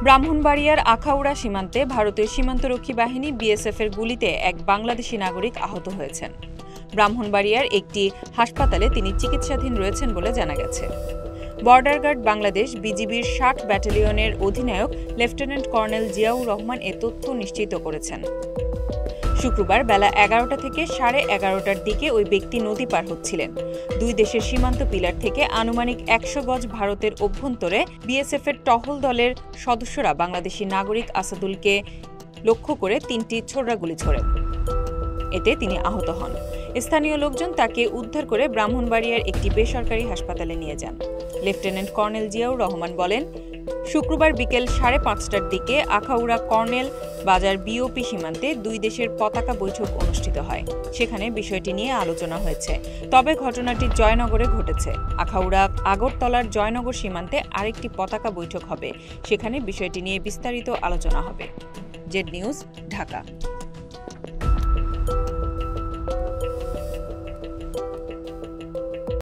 ব্রাহ্মণবাড়িয়ার আখাউড়া সীমান্তে ভারতীয় সীমান্তরক্ষী বাহিনী বিএসএফের গুলিতে এক বাংলাদেশি নাগরিক আহত হয়েছেন। ব্রাহ্মণবাড়িয়ার একটি হাসপাতালে তিনি চিকিৎসাধীন রয়েছেন বলে জানা গেছে। বর্ডার গার্ড বাংলাদেশ বিজিবির ৬০ ব্যাটালিয়নের অধিনায়ক লেফটেন্যান্ট কর্নেল জিয়াউর রহমান এ তথ্য নিশ্চিত করেছেন। শুক্রবার বেলা ১১টা থেকে ১১:৩০টার দিকে ওই ব্যক্তি নদী পার হচ্ছিলেন। দুই দেশের সীমান্ত পিলার থেকে আনুমানিক ১০০ গজ ভারতের অভ্যন্তরে বিএসএফের টহল দলের সদস্যরা বাংলাদেশি নাগরিক আসাদুলকে লক্ষ্য করে ৩টি ছোড়া গুলি ছোড়েন। এতে তিনি আহত হন। স্থানীয় লোকজন তাকে উদ্ধার করে ব্রাহ্মণবাড়িয়ার একটি বেসরকারি হাসপাতালে নিয়ে যান। লেফটেন্যান্ট কর্নেল জিয়াউর রহমান বলেন, শুক্রবার বিকেল ৫:৩০টার দিকে আখাউড়া কর্নেল বাজার বিওপি সীমান্তে দুই দেশের পতাকা বৈঠক অনুষ্ঠিত হয়। সেখানে বিষয়টি নিয়ে আলোচনা হয়েছে। তবে ঘটনাটি জয়নগরে ঘটেছে। আখাউড়া আগরতলার জয়নগর সীমান্তে আরেকটি পতাকা বৈঠক হবে। সেখানে বিষয়টি নিয়ে বিস্তারিত আলোচনা হবে। Z news, Dhaka.